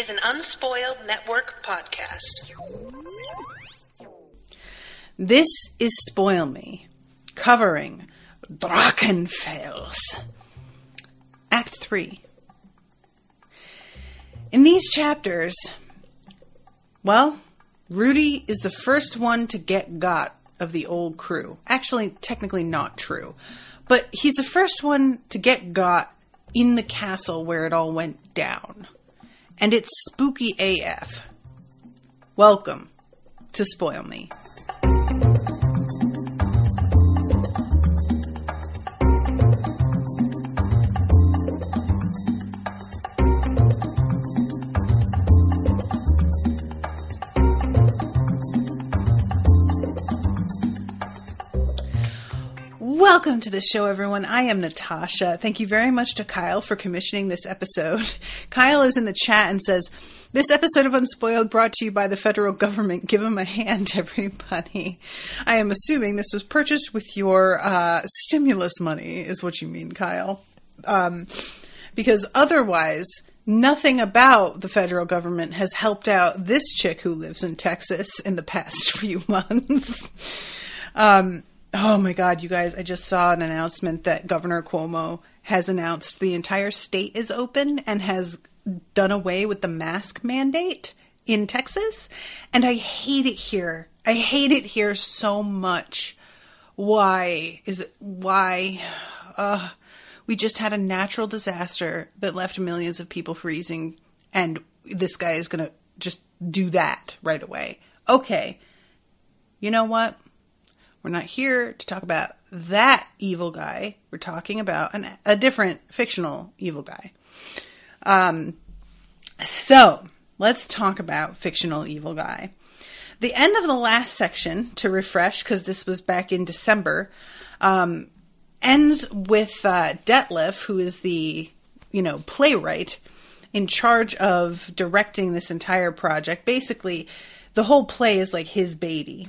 is an Unspoiled Network podcast. This is Spoil Me, covering Drachenfels. Act 3. In these chapters, well, Rudy is the first one to get got of the old crew. Actually, technically not true. But he's the first one to get got in the castle where it all went down. And it's spooky AF. Welcome to Spoil Me. Welcome to the show, everyone. I am Natasha. Thank you very much to Kyle for commissioning this episode. Kyle is in the chat and says, "This episode of Unspoiled brought to you by the federal government. Give him a hand, everybody." I am assuming this was purchased with your stimulus money, is what you mean, Kyle. Because otherwise, nothing about the federal government has helped out this chick who lives in Texas in the past few months. Oh my God, you guys, I just saw an announcement that Governor Cuomo has announced the entire state is open and has done away with the mask mandate in Texas. And I hate it here. I hate it here so much. Why? We just had a natural disaster that left millions of people freezing, and this guy is going to just do that right away. Okay. You know what? We're not here to talk about that evil guy. We're talking about a different fictional evil guy. So let's talk about fictional evil guy. The end of the last section, to refresh, because this was back in December, ends with Detlef, who is the, playwright in charge of directing this entire project. Basically, the whole play is like his baby,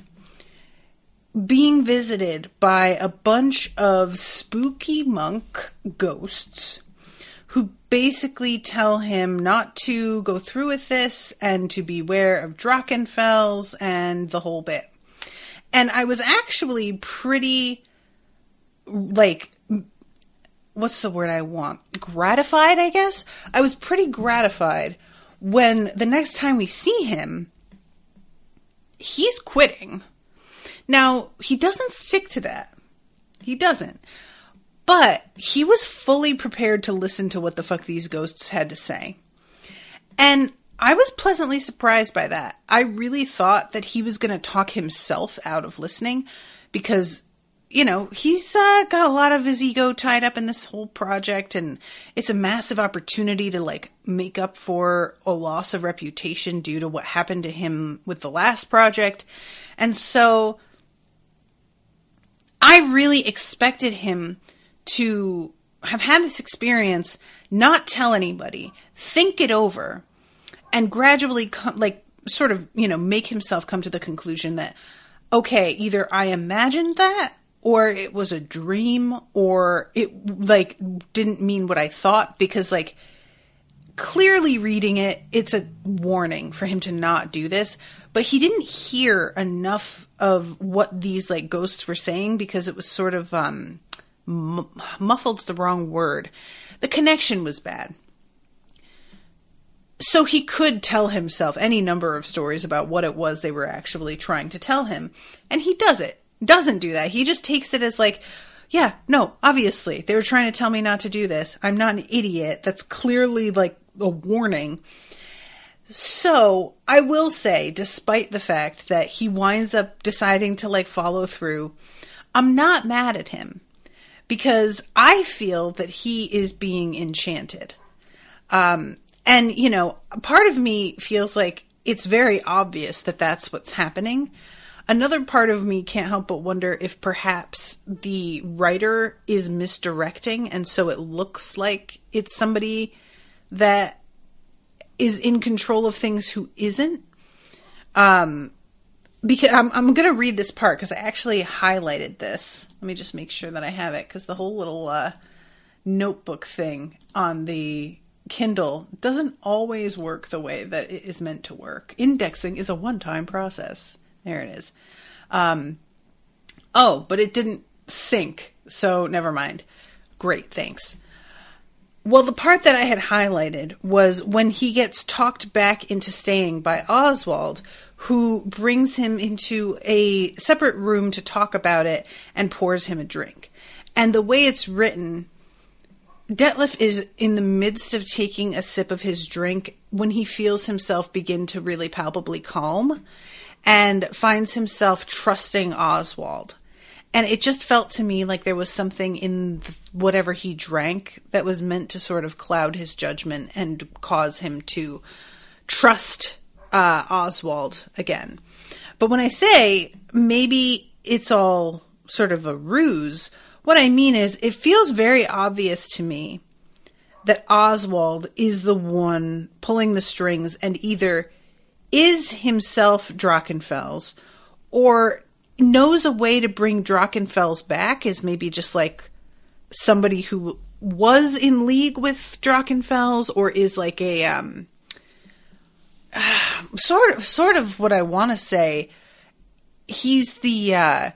being visited by a bunch of spooky monk ghosts who basically tell him not to go through with this and to beware of Drachenfels and the whole bit. And I was actually pretty, what's the word I want? Gratified, I guess? I was pretty gratified when the next time we see him, he's quitting. Now, he doesn't stick to that. He doesn't. But he was fully prepared to listen to what the fuck these ghosts had to say. And I was pleasantly surprised by that. I really thought that he was going to talk himself out of listening because, he's got a lot of his ego tied up in this whole project, and it's a massive opportunity to, make up for a loss of reputation due to what happened to him with the last project. And so I really expected him to have had this experience, not tell anybody, think it over, and gradually, make himself come to the conclusion that, okay, either I imagined that, or it was a dream, or it, didn't mean what I thought, because, clearly reading it, it's a warning for him to not do this, but he didn't hear enough of what these ghosts were saying because it was sort of muffled's the wrong word. The connection was bad. So he could tell himself any number of stories about what it was they were actually trying to tell him, and he doesn't do that. He just takes it as yeah, no, obviously they were trying to tell me not to do this. I'm not an idiot. That's clearly a warning. So I will say, despite the fact that he winds up deciding to follow through, I'm not mad at him because I feel that he is being enchanted. And, part of me feels like it's very obvious that that's what's happening. Another part of me can't help but wonder if perhaps the writer is misdirecting, and so it looks like it's somebody that is in control of things who isn't. Because I'm going to read this part because I actually highlighted this. Let me just make sure that I have it, because the whole little notebook thing on the Kindle doesn't always work the way that it is meant to work. Indexing is a one-time process. There it is. But it didn't sync, so never mind. Great, thanks. Well, the part that I had highlighted was when he gets talked back into staying by Oswald, who brings him into a separate room to talk about it and pours him a drink. And the way it's written, Detlef is in the midst of taking a sip of his drink when he feels himself begin to really palpably calm and finds himself trusting Oswald. And it just felt to me like there was something in whatever he drank that was meant to sort of cloud his judgment and cause him to trust Oswald again. But when I say maybe it's all sort of a ruse, what I mean is it feels very obvious to me that Oswald is the one pulling the strings and either is himself Drachenfels or knows a way to bring Drachenfels back, is maybe just like somebody who was in league with Drachenfels, or is like a sort of what I want to say. He's the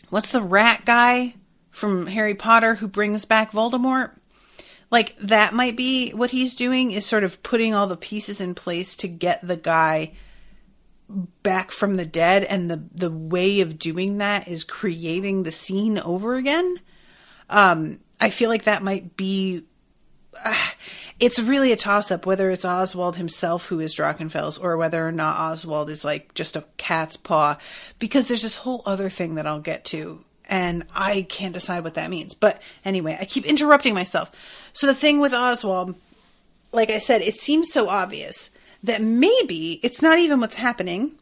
what's the rat guy from Harry Potter who brings back Voldemort? Like, that might be what he's doing, is sort of putting all the pieces in place to get the guy back from the dead, and the way of doing that is creating the scene over again. I feel like that might be... it's really a toss-up whether it's Oswald himself who is Drachenfels or whether or not Oswald is like just a cat's paw, because there's this whole other thing that I'll get to, and I can't decide what that means. But anyway, I keep interrupting myself. So the thing with Oswald, like I said, it seems so obvious that maybe it's not even what's happening.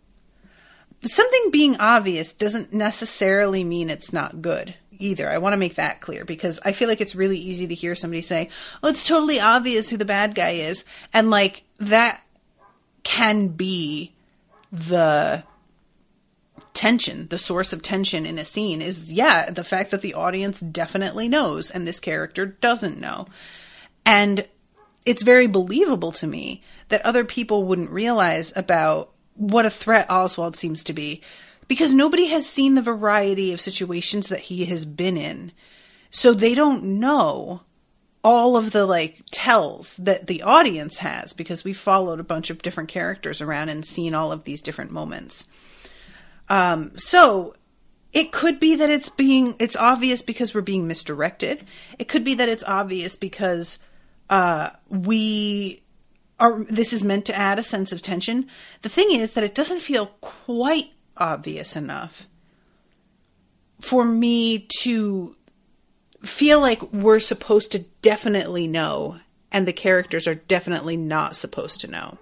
Something being obvious doesn't necessarily mean it's not good either. I want to make that clear, because I feel like it's really easy to hear somebody say, oh, it's totally obvious who the bad guy is. And like, that can be the tension, the source of tension in a scene is, yeah, the fact that the audience definitely knows and this character doesn't know. And it's very believable to me that other people wouldn't realize about what a threat Oswald seems to be, because nobody has seen the variety of situations that he has been in. So they don't know all of the like tells that the audience has, because we followed a bunch of different characters around and seen all of these different moments. So it could be that it's obvious because we're being misdirected. It could be that it's obvious because this is meant to add a sense of tension. The thing is that it doesn't feel quite obvious enough for me to feel like we're supposed to definitely know and the characters are definitely not supposed to know.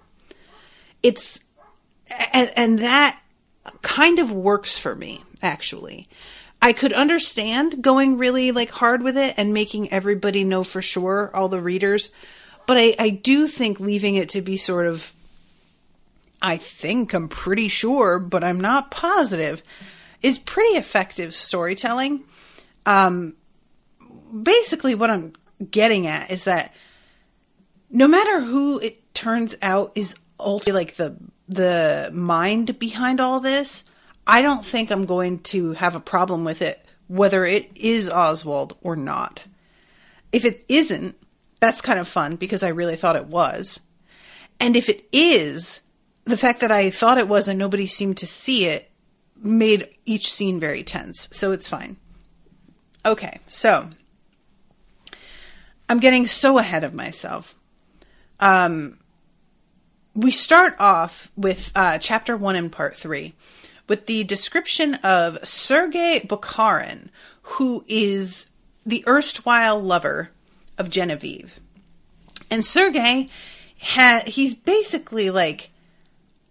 And that kind of works for me, actually. I could understand going really like hard with it and making everybody know for sure, all the readers. But I do think leaving it to be sort of, I think, I'm pretty sure, but I'm not positive, is pretty effective storytelling. Basically what I'm getting at is that no matter who it turns out is ultimately like the mind behind all this, I don't think I'm going to have a problem with it, whether it is Oswald or not. If it isn't, that's kind of fun because I really thought it was. And if it is, the fact that I thought it was and nobody seemed to see it made each scene very tense. So it's fine. Okay, so I'm getting so ahead of myself. We start off with chapter 1 and part 3 with the description of Sergei Bukharin, who is the erstwhile lover of Genevieve. And Sergei, he's basically like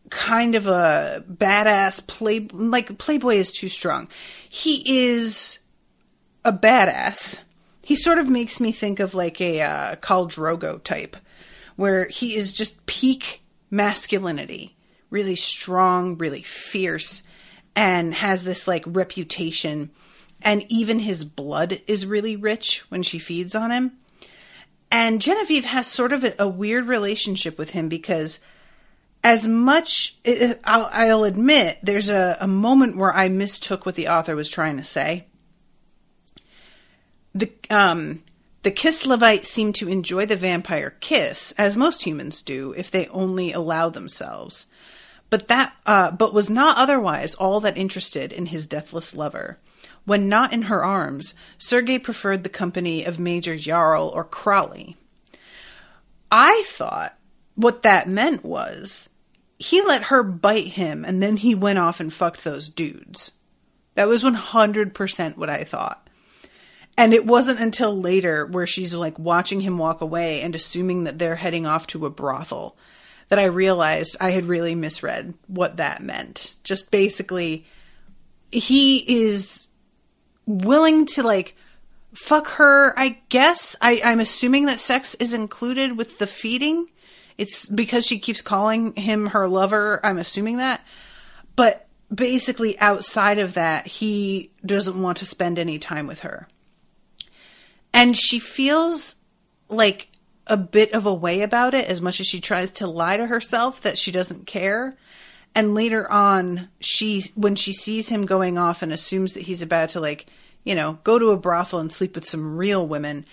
kind of a badass playboy is too strong. He is a badass. He sort of makes me think of like a Khal Drogo type, where he is just peak masculinity, really strong, really fierce, and has this like reputation. And even his blood is really rich when she feeds on him. And Genevieve has sort of a weird relationship with him because as much, I'll admit, there's a moment where I mistook what the author was trying to say. The Kislevites seem to enjoy the vampire kiss, as most humans do, if they only allow themselves. But was not otherwise all that interested in his deathless lover. When not in her arms, Sergei preferred the company of Major Jarl or Crowley. I thought what that meant was he let her bite him and then he went off and fucked those dudes. That was 100% what I thought. And it wasn't until later where she's like watching him walk away and assuming that they're heading off to a brothel that I realized I had really misread what that meant. Just basically, he is willing to like fuck her, I guess. I'm assuming that sex is included with the feeding. It's because she keeps calling him her lover. I'm assuming that. But basically outside of that, he doesn't want to spend any time with her. And she feels like a bit of a way about it, as much as she tries to lie to herself that she doesn't care. And later on, when she sees him going off and assumes that he's about to like, you know, go to a brothel and sleep with some real women,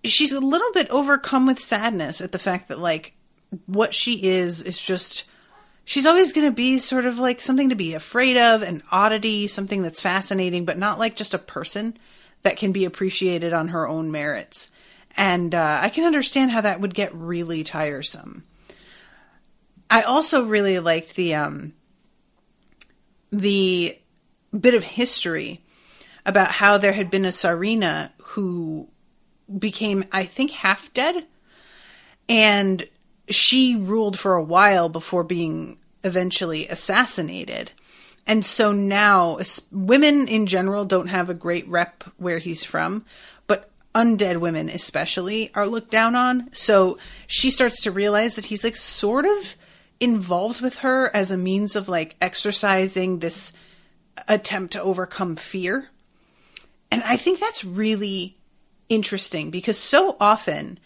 she's a little bit overcome with sadness at the fact that like what she is just, she's always going to be sort of like something to be afraid of, an oddity, something that's fascinating, but not like just a person that can be appreciated on her own merits. And I can understand how that would get really tiresome. I also really liked the bit of history about how there had been a Tsarina who became, I think, half dead. And she ruled for a while before being eventually assassinated. And so now women in general don't have a great rep where he's from, but undead women especially are looked down on. So she starts to realize that he's like sort of involved with her as a means of like exercising this attempt to overcome fear. And I think that's really interesting because so often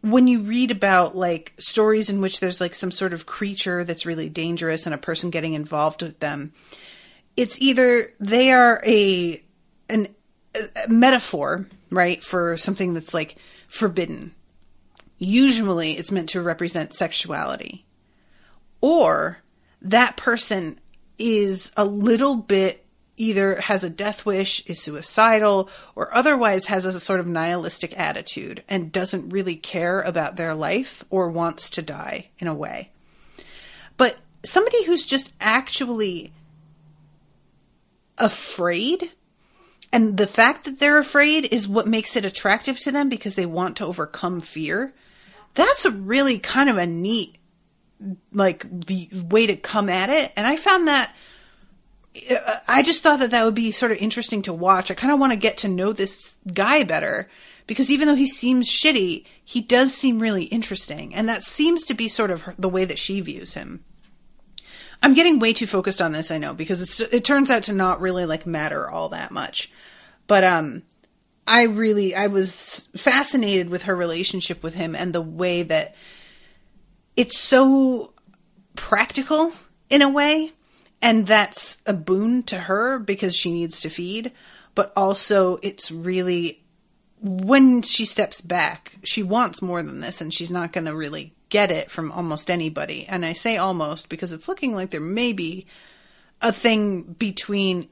when you read about like stories in which there's like some sort of creature that's really dangerous and a person getting involved with them, it's either they are a metaphor, right, for something that's like forbidden. Usually it's meant to represent sexuality. Or that person is a little bit either has a death wish, is suicidal, or otherwise has a sort of nihilistic attitude and doesn't really care about their life or wants to die in a way. But somebody who's just actually afraid, and the fact that they're afraid is what makes it attractive to them because they want to overcome fear, that's a really kind of a neat, like, the way to come at it. And I found that I just thought that would be sort of interesting to watch. I kind of want to get to know this guy better because even though he seems shitty, he does seem really interesting. And that seems to be sort of the way that she views him. I'm getting way too focused on this, I know, because it turns out to not really like matter all that much. But I was fascinated with her relationship with him and the way that it's so practical in a way. And that's a boon to her because she needs to feed. But also it's really, when she steps back, she wants more than this and she's not going to really get it from almost anybody. And I say almost because it's looking like there may be a thing between,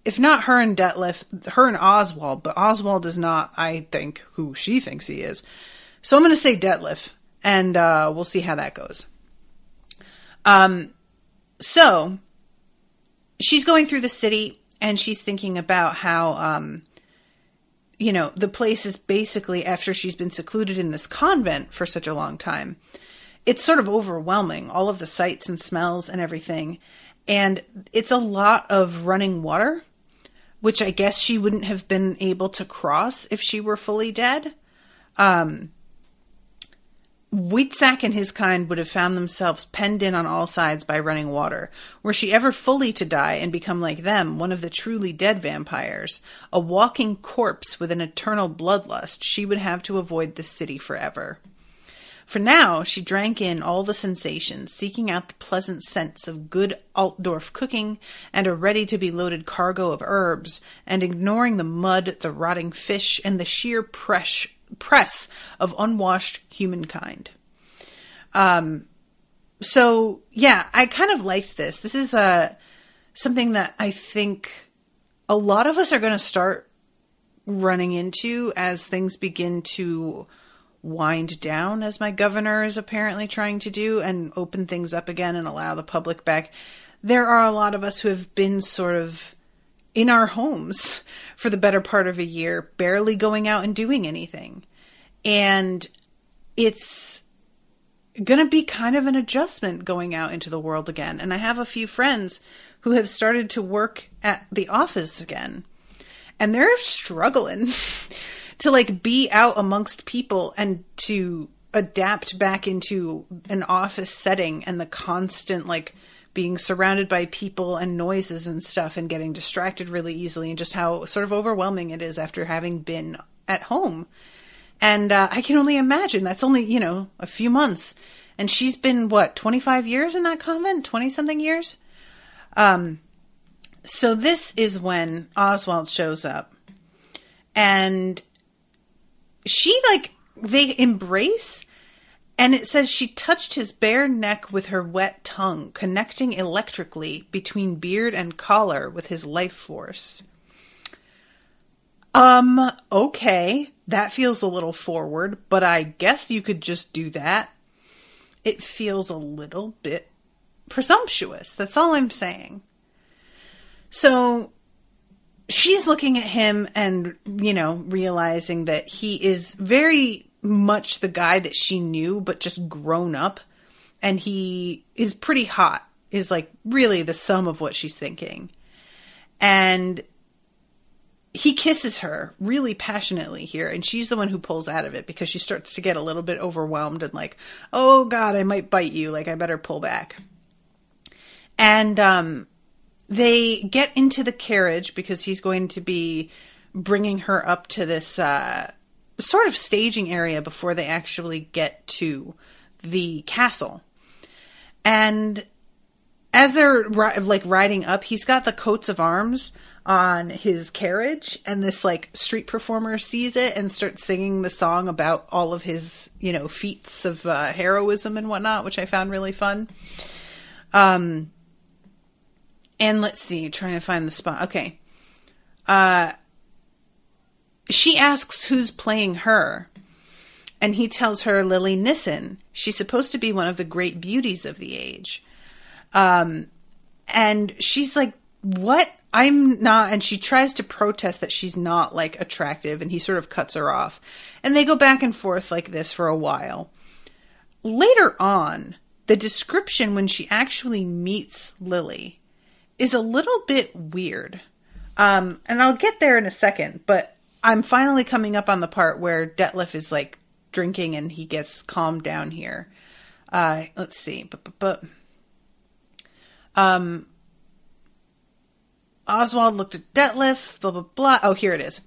if not her and Detlef, her and Oswald. But Oswald is not, I think, who she thinks he is. So I'm going to say Detlef and we'll see how that goes. So she's going through the city and she's thinking about how, the place is basically, after she's been secluded in this convent for such a long time, it's sort of overwhelming, all of the sights and smells and everything. And it's a lot of running water, which I guess she wouldn't have been able to cross if she were fully dead. Wheatsack and his kind would have found themselves penned in on all sides by running water. Were she ever fully to die and become like them, one of the truly dead vampires, a walking corpse with an eternal bloodlust, she would have to avoid this city forever. For now, she drank in all the sensations, seeking out the pleasant scents of good Altdorf cooking and a ready-to-be-loaded cargo of herbs, and ignoring the mud, the rotting fish, and the sheer press of unwashed humankind. So, yeah, I kind of liked this. This is something that I think a lot of us are going to start running into as things begin to wind down, as my governor is apparently trying to do, and open things up again and allow the public back. There are a lot of us who have been sort of in our homes for the better part of a year, barely going out and doing anything. And it's going to be kind of an adjustment going out into the world again. And I have a few friends who have started to work at the office again, and they're struggling to like be out amongst people and to adapt back into an office setting and the constant like being surrounded by people and noises and stuff and getting distracted really easily, and just how sort of overwhelming it is after having been at home. And I can only imagine that's only, a few months. And she's been, 25 years in that convent? 20-something years? So this is when Oswald shows up. And they embrace, and it says she touched his bare neck with her wet tongue, connecting electrically between beard and collar with his life force. Okay, that feels a little forward, but I guess you could just do that. It feels a little bit presumptuous. That's all I'm saying. So she's looking at him and, realizing that he is very much the guy that she knew, but just grown up. And he is pretty hot, is like really the sum of what she's thinking. And he kisses her really passionately here, and she's the one who pulls out of it because she starts to get a little bit overwhelmed and like, oh God, I might bite you. Like, I better pull back. And they get into the carriage because he's going to be bringing her up to this sort of staging area before they actually get to the castle. And as they're riding up, he's got the coats of arms on his carriage, and this street performer sees it and starts singing the song about all of his, feats of heroism and whatnot, which I found really fun. And let's see, trying to find the spot. Okay. She asks who's playing her, and he tells her Lily Nissen. She's supposed to be one of the great beauties of the age. And she's like, what? I'm not. And she tries to protest that she's not attractive, and he sort of cuts her off. And they go back and forth like this for a while. Later on, the description when she actually meets Lily is a little bit weird. And I'll get there in a second, but I'm finally coming up on the part where Detlef is drinking and he gets calmed down here. Let's see. Oswald looked at Detlef, blah, blah, blah. Oh, here it is.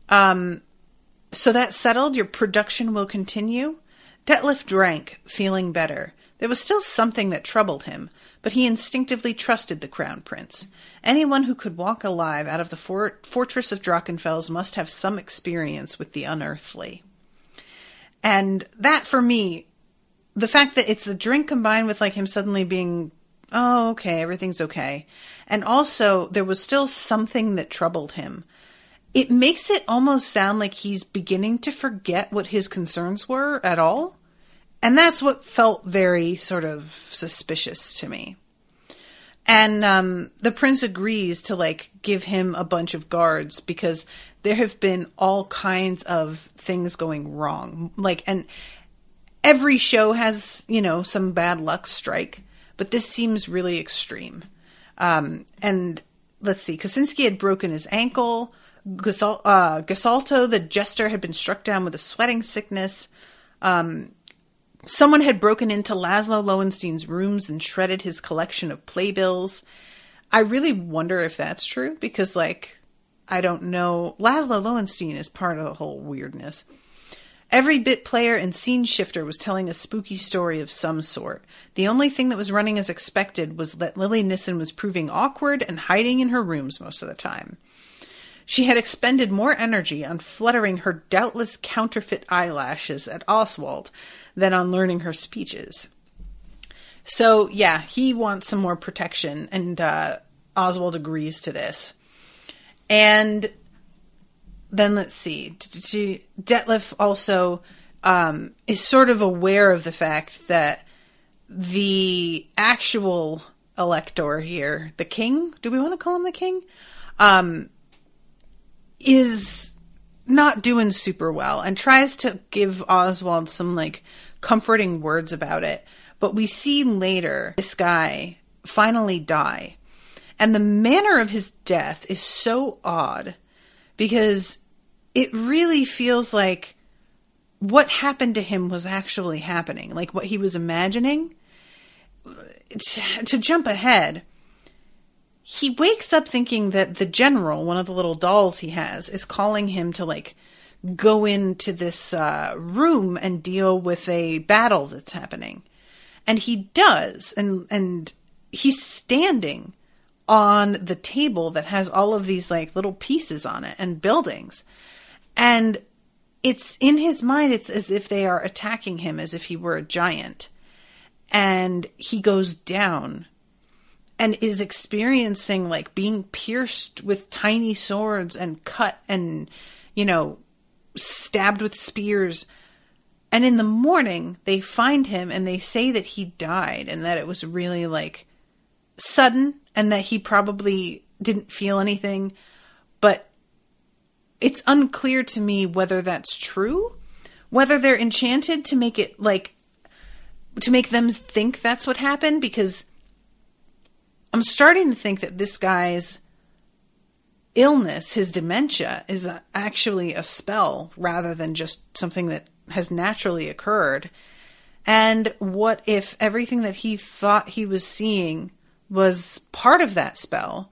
So that's settled. Your production will continue. Detlef drank, feeling better. There was still something that troubled him, but he instinctively trusted the Crown Prince. Anyone who could walk alive out of the fortress of Drachenfels must have some experience with the unearthly. And that, for me, the fact that it's a drink combined with him suddenly being, oh, okay, everything's okay. And also, there was still something that troubled him. It makes it almost sound like he's beginning to forget what his concerns were at all. And that's what felt very sort of suspicious to me. And the prince agrees to give him a bunch of guards because there have been all kinds of things going wrong. And every show has, some bad luck strike, but this seems really extreme. And let's see, Kaczynski had broken his ankle. Gasalto, the jester, had been struck down with a sweating sickness. Someone had broken into Laszlo Lowenstein's rooms and shredded his collection of playbills. I really wonder if that's true because, like, I don't know. Laszlo Lowenstein is part of the whole weirdness. Every bit player and scene shifter was telling a spooky story of some sort. The only thing that was running as expected was that Lily Nissen was proving awkward and hiding in her rooms most of the time. She had expended more energy on fluttering her doubtless counterfeit eyelashes at Oswald than on learning her speeches. So, yeah, he wants some more protection, and Oswald agrees to this. And then let's see. Detlef also is sort of aware of the fact that the actual elector here, the king, do we want to call him the king? Is not doing super well and tries to give Oswald some like comforting words about it. But we see later this guy finally die. And the manner of his death is so odd because it really feels like what happened to him was actually happening. Like what he was imagining. To jump ahead, he wakes up thinking that the general, one of the little dolls he has, is calling him to like go into this room and deal with a battle that's happening. And he does. And he's standing on the table that has all of these like little pieces on it and buildings. And it's in his mind, it's as if they are attacking him as if he were a giant. And he goes down and is experiencing like being pierced with tiny swords and cut and, you know, stabbed with spears. And in the morning they find him and they say that he died and that it was really like sudden and that he probably didn't feel anything. But it's unclear to me whether that's true, whether they're enchanted to make it like, to make them think that's what happened, because I'm starting to think that this guy's illness, his dementia, is actually a spell rather than just something that has naturally occurred. And what if everything that he thought he was seeing was part of that spell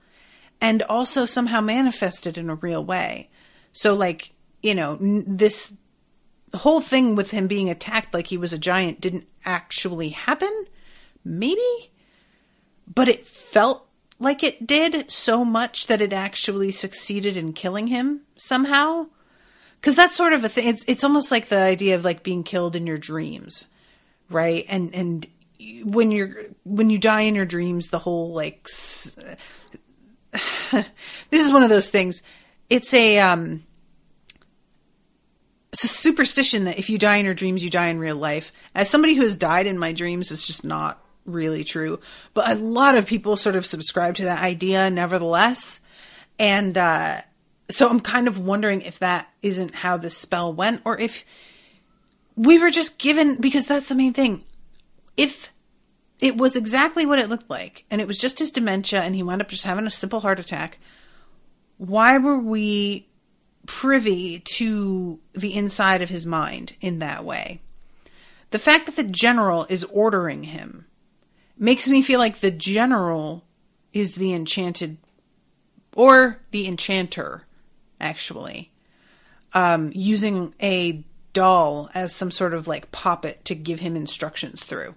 and also somehow manifested in a real way? So like, you know, this whole thing with him being attacked like he was a giant didn't actually happen, maybe, but it felt like it did so much that it actually succeeded in killing him somehow. Because that's sort of a thing. It's almost like the idea of like being killed in your dreams, right? And when you die in your dreams, the whole like this is one of those things. It's a superstition that if you die in your dreams, you die in real life. As somebody who has died in my dreams, it's just not really true. But a lot of people sort of subscribe to that idea nevertheless. And so I'm kind of wondering if that isn't how this spell went, or if we were just given, because that's the main thing. If it was exactly what it looked like, and it was just his dementia, and he wound up just having a simple heart attack, why were we privy to the inside of his mind in that way? The fact that the general is ordering him makes me feel like the general is the enchanted, or the enchanter, actually, using a doll as some sort of like puppet to give him instructions through.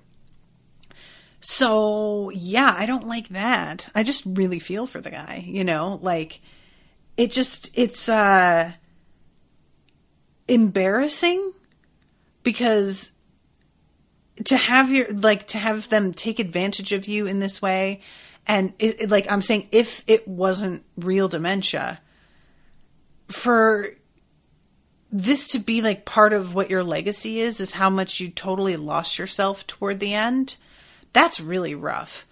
So yeah, I don't like that. I just really feel for the guy, you know, like it's embarrassing, because to have them take advantage of you in this way. And like I'm saying, if it wasn't real dementia, for this to be like part of what your legacy is how much you totally lost yourself toward the end. That's really rough.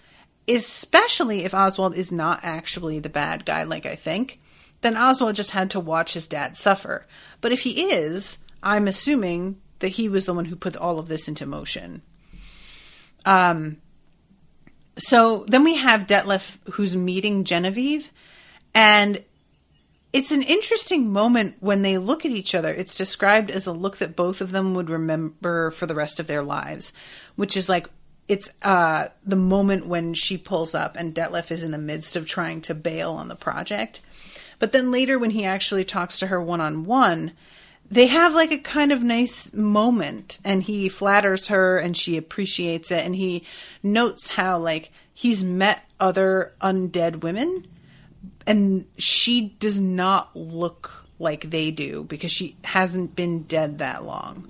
Especially if Oswald is not actually the bad guy, like I think. Then Oswald just had to watch his dad suffer. But if he is, I'm assuming that he was the one who put all of this into motion. So then we have Detlef, who's meeting Genevieve, and it's an interesting moment when they look at each other. It's described as a look that both of them would remember for the rest of their lives, which is like, it's the moment when she pulls up and Detlef is in the midst of trying to bail on the project. But then later when he actually talks to her one-on-one, they have like a kind of nice moment, and he flatters her and she appreciates it. And he notes how like he's met other undead women, and she does not look like they do because she hasn't been dead that long.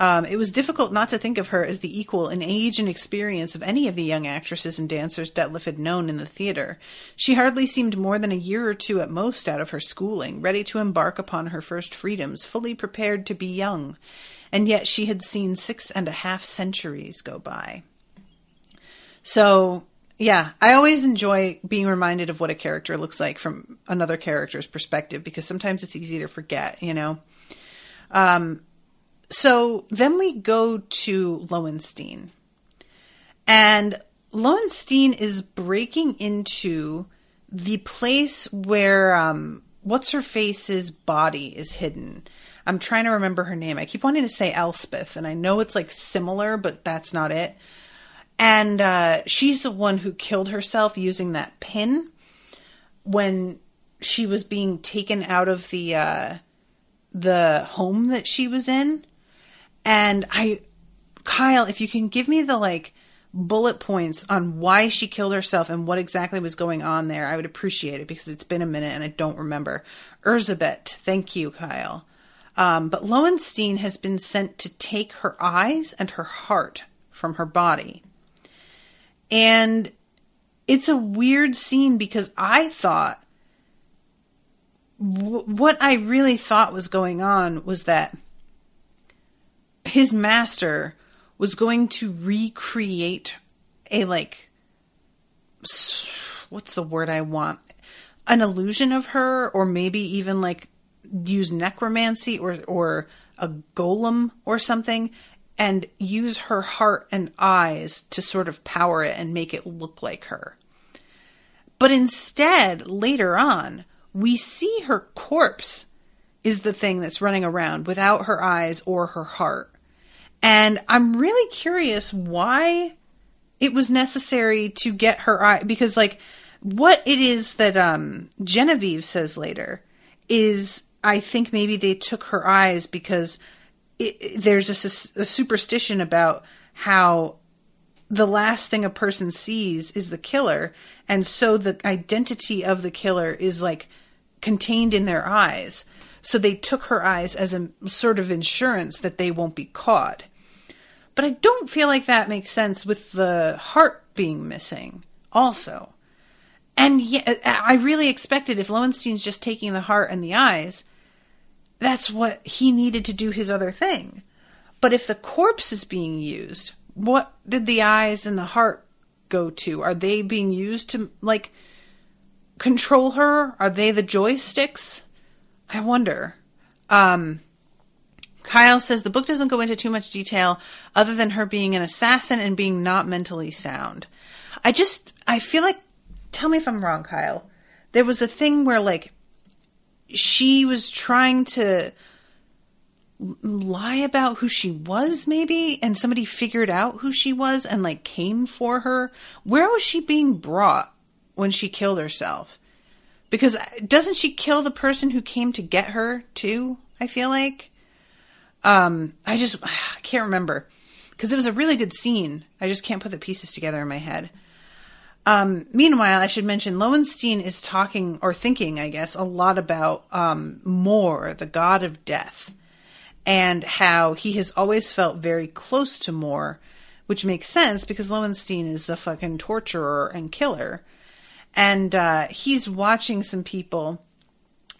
It was difficult not to think of her as the equal in age and experience of any of the young actresses and dancers Detlef had known in the theater. She hardly seemed more than a year or two at most out of her schooling, ready to embark upon her first freedoms, fully prepared to be young. And yet she had seen 6.5 centuries go by. So, yeah, I always enjoy being reminded of what a character looks like from another character's perspective, because sometimes it's easy to forget, you know? So then we go to Lowenstein. And Lowenstein is breaking into the place where What's-Her-Face's body is hidden. I'm trying to remember her name. I keep wanting to say Elspeth, and I know it's like similar, but that's not it. And she's the one who killed herself using that pin when she was being taken out of the home that she was in. And Kyle, if you can give me the like bullet points on why she killed herself and what exactly was going on there, I would appreciate it, because it's been a minute and I don't remember. Erzsébet, thank you, Kyle. But Lowenstein has been sent to take her eyes and her heart from her body. And it's a weird scene because I thought, what I really thought was going on was that his master was going to recreate a, like, what's the word I want? An illusion of her, or maybe even like use necromancy or a golem or something, and use her heart and eyes to sort of power it and make it look like her. But instead, later on, we see her corpse is the thing that's running around without her eyes or her heart. And I'm really curious why it was necessary to get her eye, because like what it is that Genevieve says later is, I think maybe they took her eyes because there's a superstition about how the last thing a person sees is the killer. And so the identity of the killer is like contained in their eyes. So they took her eyes as a sort of insurance that they won't be caught. But I don't feel like that makes sense with the heart being missing also. And yet, I really expected, if Lowenstein's just taking the heart and the eyes, that's what he needed to do his other thing. But if the corpse is being used, what did the eyes and the heart go to? Are they being used to, like, control her? Are they the joysticks? I wonder. Kyle says the book doesn't go into too much detail other than her being an assassin and being not mentally sound. I feel like, tell me if I'm wrong, Kyle. There was a thing where, like, she was trying to lie about who she was, maybe, and somebody figured out who she was and, like, came for her. Where was she being brought when she killed herself? Because doesn't she kill the person who came to get her, too, I feel like? I can't remember. Because it was a really good scene. I just can't put the pieces together in my head. Meanwhile, I should mention Lowenstein is talking, or thinking, I guess, a lot about Mor, the god of death, and how he has always felt very close to Mor, which makes sense because Lowenstein is a fucking torturer and killer. And he's watching some people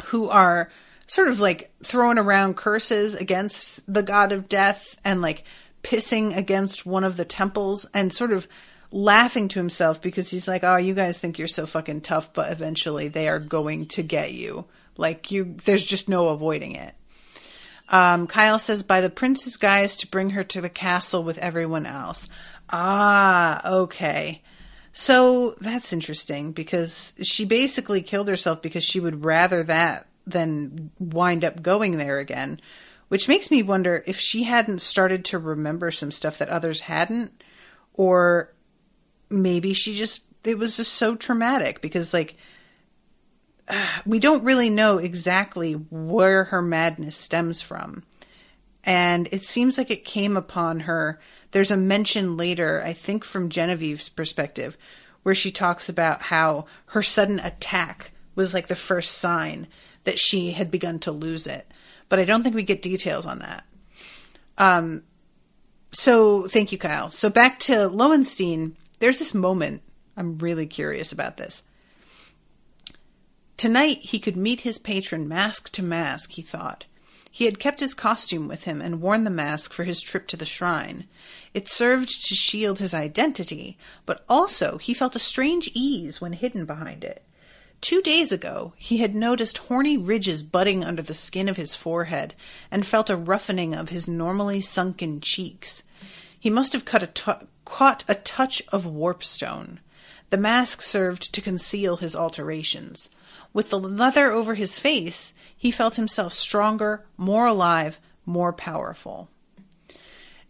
who are sort of like throwing around curses against the god of death and like pissing against one of the temples and sort of laughing to himself because he's like, oh, you guys think you're so fucking tough, but eventually they are going to get you. Like, there's just no avoiding it. Kyle says, by the prince's guise to bring her to the castle with everyone else. Ah, okay. So that's interesting because she basically killed herself because she would rather that than wind up going there again, which makes me wonder if she hadn't started to remember some stuff that others hadn't, or maybe it was just so traumatic because, like, we don't really know exactly where her madness stems from. And it seems like it came upon her. There's a mention later, I think from Genevieve's perspective, where she talks about how her sudden attack was like the first sign that she had begun to lose it. But I don't think we get details on that. So thank you, Kyle. So back to Lowenstein. There's this moment. I'm really curious about this. Tonight he could meet his patron mask to mask, he thought. He had kept his costume with him and worn the mask for his trip to the shrine. It served to shield his identity, but also he felt a strange ease when hidden behind it. 2 days ago, he had noticed horny ridges budding under the skin of his forehead and felt a roughening of his normally sunken cheeks. He must have caught a touch of warpstone. The mask served to conceal his alterations. With the leather over his face, he felt himself stronger, more alive, more powerful.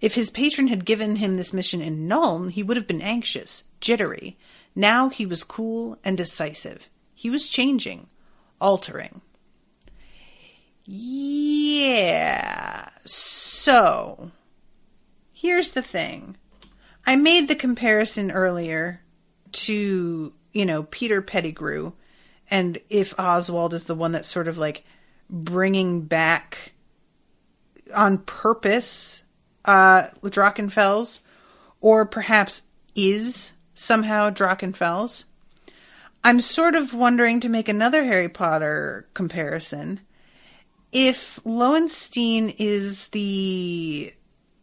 If his patron had given him this mission in Nuln, he would have been anxious, jittery. Now he was cool and decisive. He was changing, altering. Yeah. So, here's the thing. I made the comparison earlier to, Peter Pettigrew, and if Oswald is the one that's sort of like bringing back on purpose Drachenfels, or perhaps is somehow Drachenfels. I'm sort of wondering, to make another Harry Potter comparison, if Lowenstein is the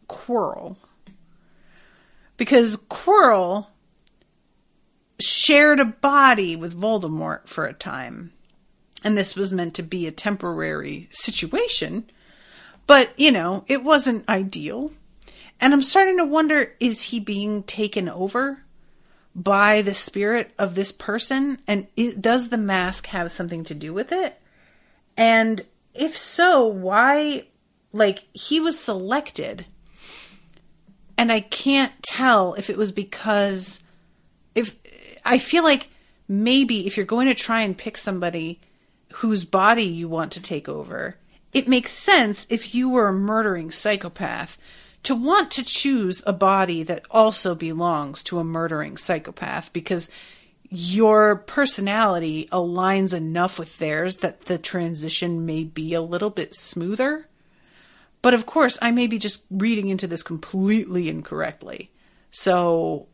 Quirrell. Because Quirrell shared a body with Voldemort for a time. And this was meant to be a temporary situation. But, it wasn't ideal. And I'm starting to wonder, is he being taken over by the spirit of this person? And does the mask have something to do with it? And if so, why, he was selected. And I can't tell if it was because, I feel like maybe if you're going to try and pick somebody whose body you want to take over, it makes sense if you were a murdering psychopath to want to choose a body that also belongs to a murdering psychopath, because your personality aligns enough with theirs that the transition may be a little bit smoother. But of course, I may be just reading into this completely incorrectly. So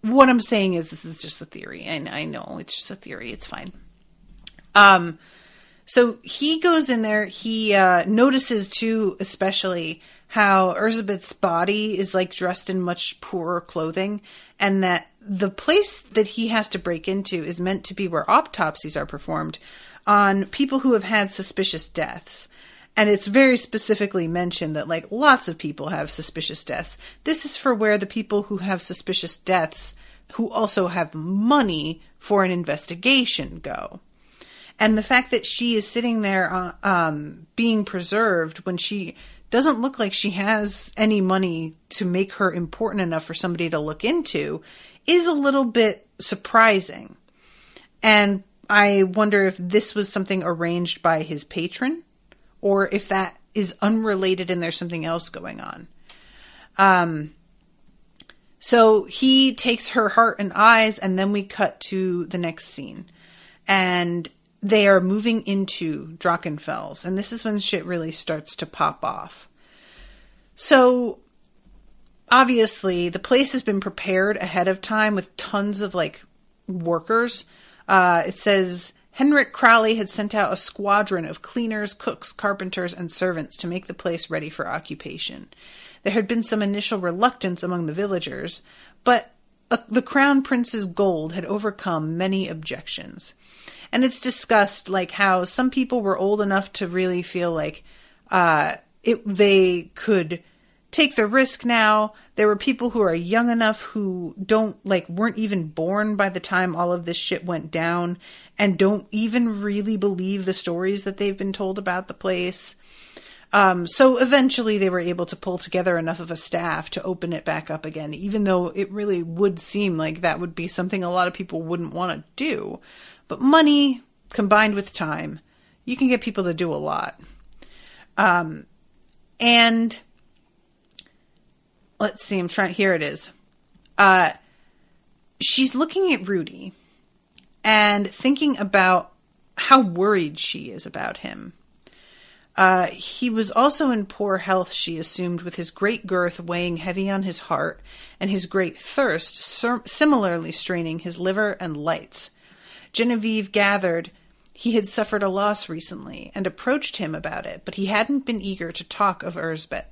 what I'm saying is this is just a theory. And I know it's just a theory. It's fine. So he goes in there. He notices too, especially how Elizabeth's body is dressed in much poorer clothing, and that the place that he has to break into is meant to be where autopsies are performed on people who have had suspicious deaths. And it's very specifically mentioned that lots of people have suspicious deaths. This is for where the people who have suspicious deaths, who also have money for an investigation, go. And the fact that she is sitting there being preserved when she doesn't look like she has any money to make her important enough for somebody to look into is a little bit surprising. And I wonder if this was something arranged by his patron, or if that is unrelated and there's something else going on. So he takes her heart and eyes, and then we cut to the next scene. And they are moving into Drachenfels, and this is when shit really starts to pop off. So, obviously, the place has been prepared ahead of time with tons of, workers. It says Henrik Crowley had sent out a squadron of cleaners, cooks, carpenters, and servants to make the place ready for occupation. There had been some initial reluctance among the villagers, but the Crown Prince's gold had overcome many objections. And it's discussed how some people were old enough to really feel they could take the risk now. There were people who are young enough who weren't even born by the time all of this shit went down and don't even really believe the stories that they've been told about the place. So eventually they were able to pull together enough of a staff to open it back up again, even though it really would seem like that would be something a lot of people wouldn't want to do. But money combined with time, you can get people to do a lot. And let's see, here it is. She's looking at Rudy and thinking about how worried she is about him. He was also in poor health, she assumed, with his great girth weighing heavy on his heart and his great thirst similarly straining his liver and lights. Genevieve gathered he had suffered a loss recently and approached him about it, but he hadn't been eager to talk of Erzbet.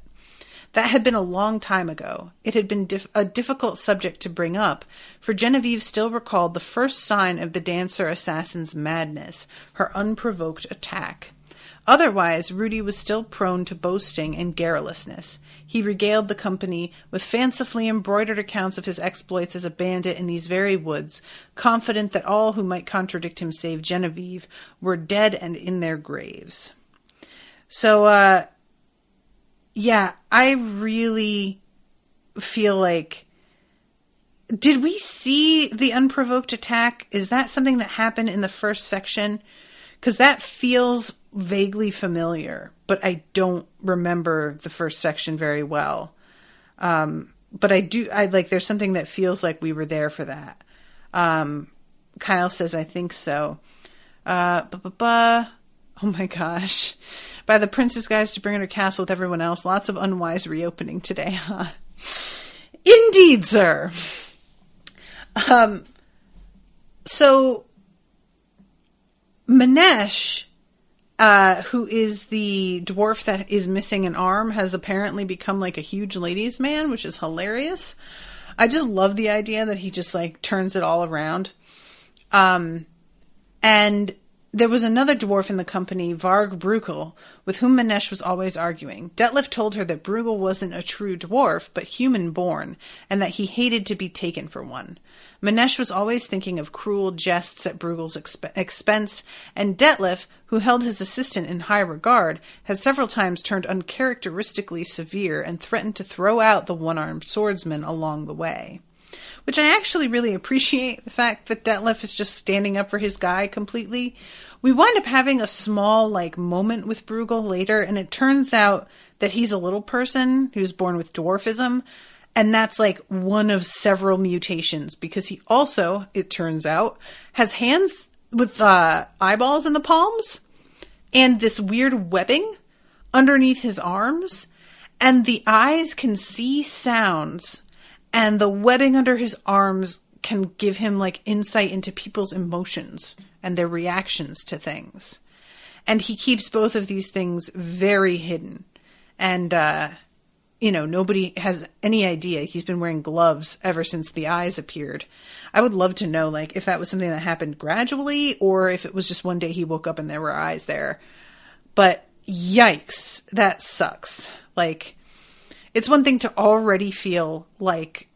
That had been a long time ago. It had been a difficult subject to bring up, for Genevieve still recalled the first sign of the dancer assassin's madness, her unprovoked attack. Otherwise, Rudy was still prone to boasting and garrulousness. He regaled the company with fancifully embroidered accounts of his exploits as a bandit in these very woods, confident that all who might contradict him save Genevieve were dead and in their graves. So, yeah, I really feel like... Did we see the unprovoked attack? Is that something that happened in the first section? Because that feels vaguely familiar, but I don't remember the first section very well. But there's something that feels like we were there for that. Kyle says, I think so. Oh my gosh. By the princess guys to bring her to castle with everyone else. Lots of unwise reopening today, huh? Indeed, sir. So Manesh, who is the dwarf that is missing an arm, has apparently become like a huge ladies' man, which is hilarious. I just love the idea that he just like turns it all around. And there was another dwarf in the company, Varg Bruegel, with whom Manesh was always arguing. Detlef told her that Bruegel wasn't a true dwarf, but human-born, and that he hated to be taken for one. Manesh was always thinking of cruel jests at Bruegel's expense, and Detlef, who held his assistant in high regard, had several times turned uncharacteristically severe and threatened to throw out the one-armed swordsman along the way. Which I actually really appreciate, the fact that Detlef is just standing up for his guy completely. We wind up having a small, moment with Bruegel later, and it turns out that he's a little person who's born with dwarfism, and that's, one of several mutations, because he also, it turns out, has hands with eyeballs in the palms, and this weird webbing underneath his arms, and the eyes can see sounds. And the webbing under his arms can give him, insight into people's emotions and their reactions to things. And he keeps both of these things very hidden. And, nobody has any idea. He's been wearing gloves ever since the eyes appeared. I would love to know, if that was something that happened gradually or if it was just one day he woke up and there were eyes there. But, yikes, that sucks. It's one thing to already feel like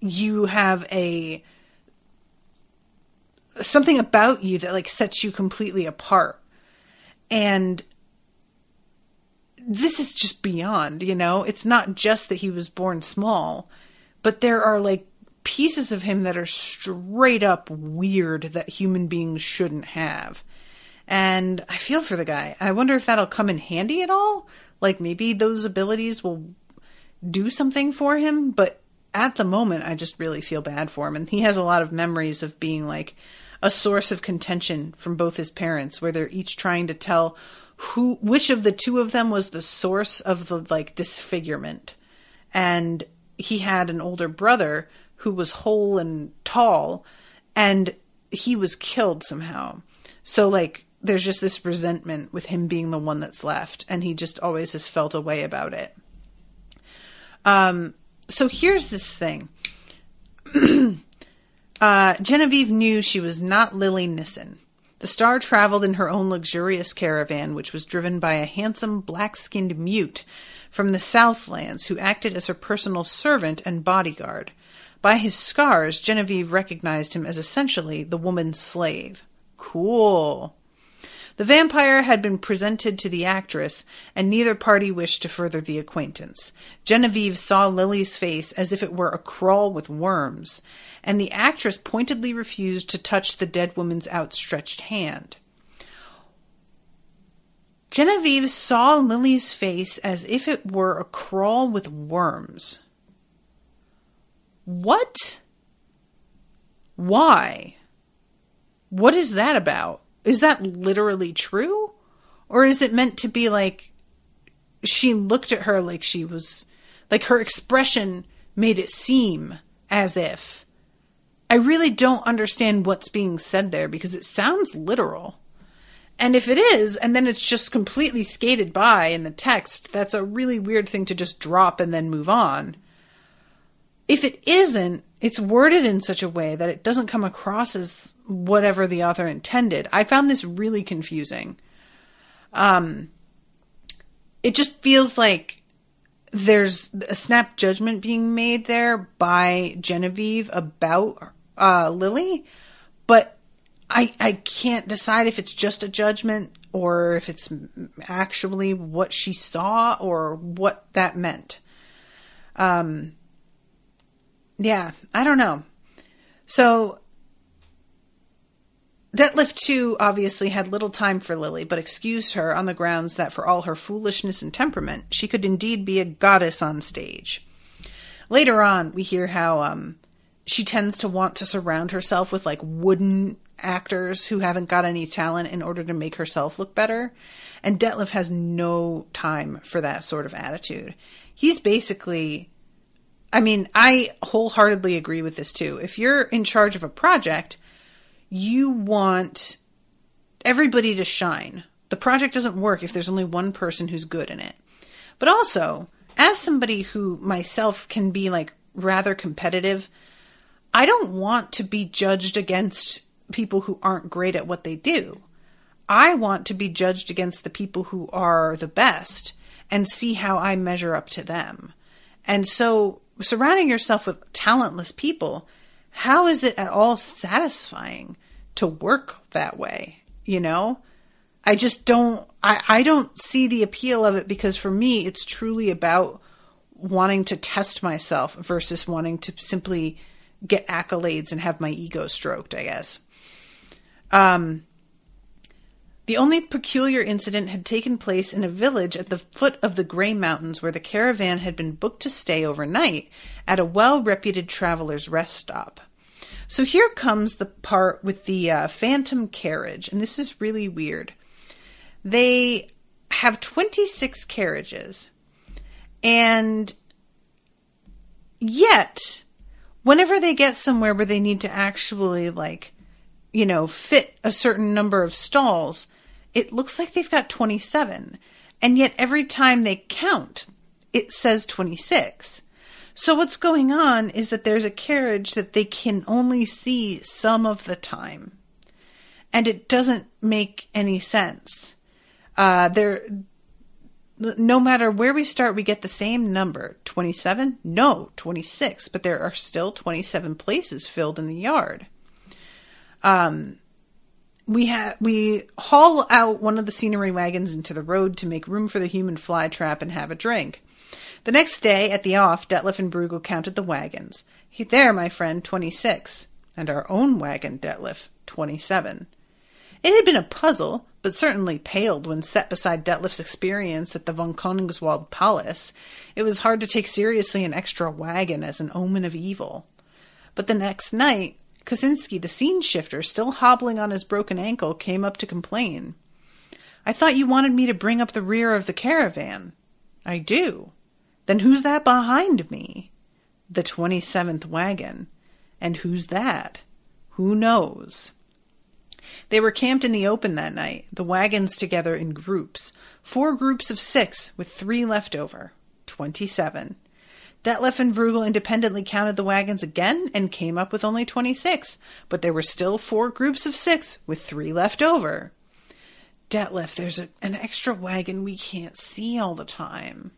you have something about you that sets you completely apart. And this is just beyond, it's not just that he was born small, but there are pieces of him that are straight up weird that human beings shouldn't have. And I feel for the guy. I wonder if that'll come in handy at all. Maybe those abilities will do something for him, but at the moment I just really feel bad for him. And he has a lot of memories of being a source of contention from both his parents, where they're each trying to tell which of the two of them was the source of the disfigurement. And he had an older brother who was whole and tall, and he was killed somehow. So there's just this resentment with him being the one that's left, and he just always has felt a way about it. So here's this thing. Genevieve knew she was not Lily Nissen. The star traveled in her own luxurious caravan, which was driven by a handsome black-skinned mute from the Southlands who acted as her personal servant and bodyguard. By his scars, Genevieve recognized him as essentially the woman's slave. Cool. The vampire had been presented to the actress, and neither party wished to further the acquaintance. Genevieve saw Lily's face as if it were a crawl with worms, and the actress pointedly refused to touch the dead woman's outstretched hand. Genevieve saw Lily's face as if it were a crawl with worms. What? Why? What is that about? Is that literally true? Or is it meant to be like she looked at her like she was, like her expression made it seem as if? I really don't understand what's being said there because it sounds literal. And if it is, and then it's just completely skated by in the text, that's a really weird thing to just drop and then move on. If it isn't, it's worded in such a way that it doesn't come across as whatever the author intended. I found this really confusing. It just feels like there's a snap judgment being made there by Genevieve about Lily, but I can't decide if it's just a judgment or if it's actually what she saw or what that meant. Yeah, I don't know. So, Detlef, too, obviously had little time for Lily, but excused her on the grounds that for all her foolishness and temperament, she could indeed be a goddess on stage. Later on, we hear how she tends to want to surround herself with, like, wooden actors who haven't got any talent in order to make herself look better. And Detlef has no time for that sort of attitude. He's basically... I mean, I wholeheartedly agree with this too. If you're in charge of a project, you want everybody to shine. The project doesn't work if there's only one person who's good in it. But also, as somebody who myself can be like rather competitive, I don't want to be judged against people who aren't great at what they do. I want to be judged against the people who are the best and see how I measure up to them. And so surrounding yourself with talentless people, how is it at all satisfying to work that way? You know, I just don't, I don't see the appeal of it because for me, it's truly about wanting to test myself versus wanting to simply get accolades and have my ego stroked, I guess. The only peculiar incident had taken place in a village at the foot of the Grey Mountains where the caravan had been booked to stay overnight at a well-reputed traveler's rest stop. So here comes the part with the phantom carriage, and this is really weird. They have 26 carriages, and yet, whenever they get somewhere where they need to actually, like, you know, fit a certain number of stalls, it looks like they've got 27. And yet every time they count, it says 26. So what's going on is that there's a carriage that they can only see some of the time. And it doesn't make any sense. No matter where we start, we get the same number. 27? No, 26. But there are still 27 places filled in the yard. We haul out one of the scenery wagons into the road to make room for the human fly trap and have a drink. The next day, at the off, Detlef and Bruegel counted the wagons. There, my friend, 26. And our own wagon, Detlef, 27. It had been a puzzle, but certainly paled when set beside Detlef's experience at the von Koningswald Palace. It was hard to take seriously an extra wagon as an omen of evil. But the next night, Kaczynski, the scene shifter, still hobbling on his broken ankle, came up to complain. "I thought you wanted me to bring up the rear of the caravan." "I do." "Then who's that behind me?" "The 27th wagon." "And who's that?" "Who knows?" They were camped in the open that night, the wagons together in groups. 4 groups of 6, with 3 left over. 27. Detlef and Bruegel independently counted the wagons again and came up with only 26, but there were still 4 groups of 6 with 3 left over. "Detlef, there's an extra wagon we can't see all the time."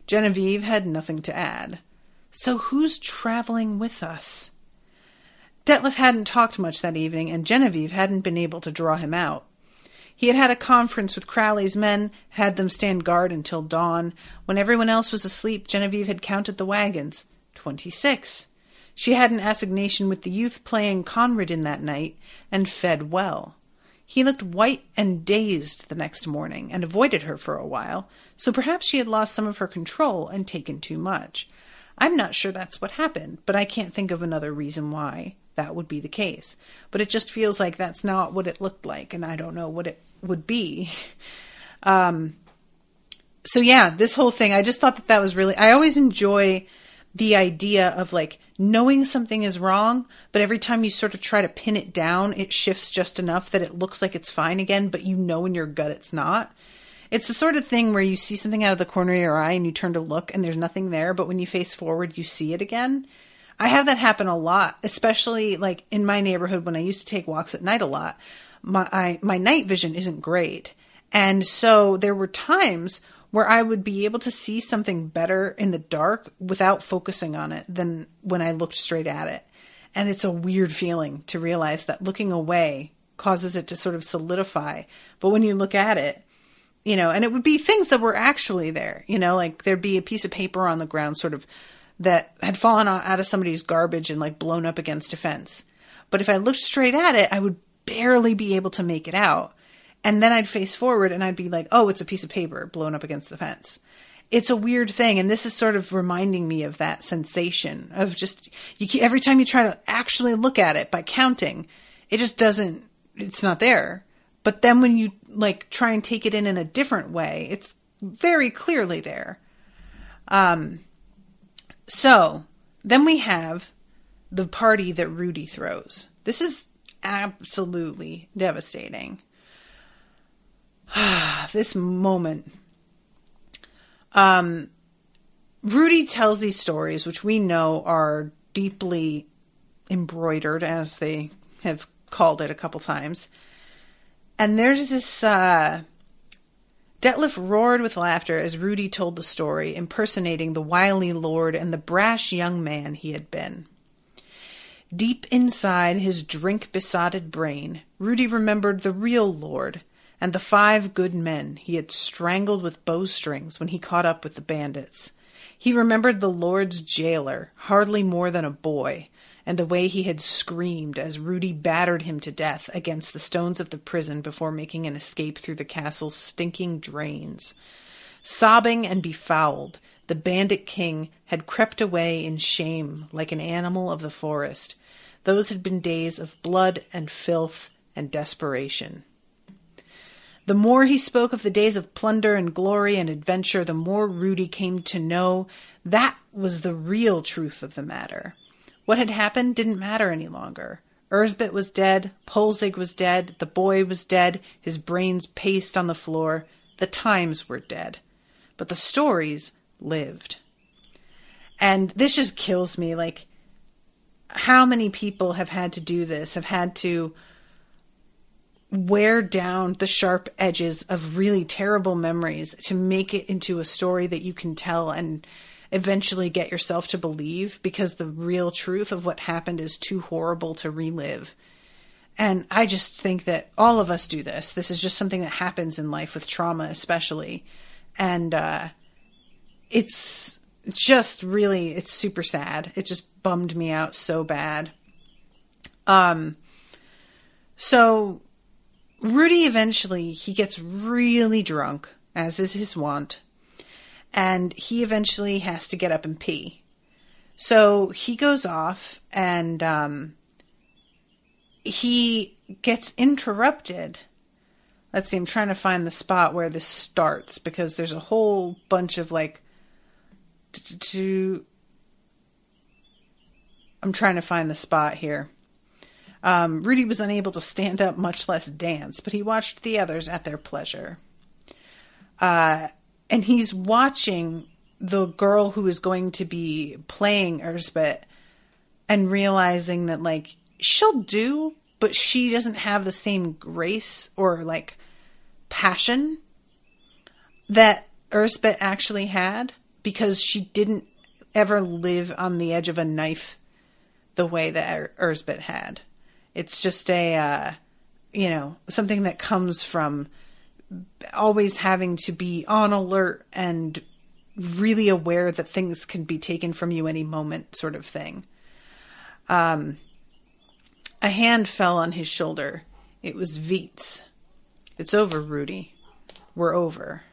Genevieve had nothing to add. So who's traveling with us? Detlef hadn't talked much that evening, and Genevieve hadn't been able to draw him out. He had had a conference with Crowley's men, had them stand guard until dawn. When everyone else was asleep, Genevieve had counted the wagons. 26. She had an assignation with the youth playing Conradin that night, and fed well. He looked white and dazed the next morning, and avoided her for a while, so perhaps she had lost some of her control and taken too much. I'm not sure that's what happened, but I can't think of another reason why that would be the case. But it just feels like that's not what it looked like, and I don't know what it would be. So yeah, this whole thing, I just thought that was really, I always enjoy the idea of like knowing something is wrong, but every time you sort of try to pin it down, it shifts just enough that it looks like it's fine again, but you know in your gut it's not. It's the sort of thing where you see something out of the corner of your eye and you turn to look and there's nothing there, but when you face forward, you see it again. I have that happen a lot, especially like in my neighborhood when I used to take walks at night a lot. My night vision isn't great. And so there were times where I would be able to see something better in the dark without focusing on it than when I looked straight at it. And it's a weird feeling to realize that looking away causes it to sort of solidify. But when you look at it, you know, and it would be things that were actually there, you know, like there'd be a piece of paper on the ground sort of that had fallen out of somebody's garbage and like blown up against a fence. But if I looked straight at it, I would barely be able to make it out. And then I'd face forward and I'd be like, oh, it's a piece of paper blown up against the fence. It's a weird thing. And this is sort of reminding me of that sensation of just, every time you try to actually look at it by counting, it just doesn't, it's not there. But then when you like try and take it in a different way, it's very clearly there. So then we have the party that Rudy throws. This is absolutely devastating. This moment. Rudy tells these stories, which we know are deeply embroidered, as they have called it a couple times. And there's this, Detlef roared with laughter as Rudy told the story, impersonating the wily lord and the brash young man he had been. Deep inside his drink-besotted brain, Rudy remembered the real lord and the 5 good men he had strangled with bowstrings when he caught up with the bandits. He remembered the lord's jailer, hardly more than a boy, and the way he had screamed as Rudy battered him to death against the stones of the prison before making an escape through the castle's stinking drains. Sobbing and befouled, the bandit king had crept away in shame like an animal of the forest. Those had been days of blood and filth and desperation. The more he spoke of the days of plunder and glory and adventure, the more Rudy came to know that was the real truth of the matter. What had happened didn't matter any longer. Erzbet was dead, Polzig was dead, the boy was dead, his brains paced on the floor. The times were dead. But the stories lived. And this just kills me. Like, how many people have had to do this, have had to wear down the sharp edges of really terrible memories to make it into a story that you can tell and eventually get yourself to believe, because the real truth of what happened is too horrible to relive. And I just think that all of us do this. This is just something that happens in life with trauma, especially. And it's just really, it's super sad. It just bummed me out so bad. So Rudy eventually, he gets really drunk, as is his wont, and he eventually has to get up and pee. So he goes off, and he gets interrupted. Let's see, I'm trying to find the spot where this starts, because there's a whole bunch of like, I'm trying to find the spot here. Rudy was unable to stand up, much less dance, but he watched the others at their pleasure. And he's watching the girl who is going to be playing Erzbet and realizing that, like, she'll do, but she doesn't have the same grace or, like, passion that Erzbet actually had, because she didn't ever live on the edge of a knife the way that Erzbet had. It's just a, something that comes from always having to be on alert and really aware that things can be taken from you any moment, sort of thing. A hand fell on his shoulder. It was Veets. "It's over, Rudy. We're over."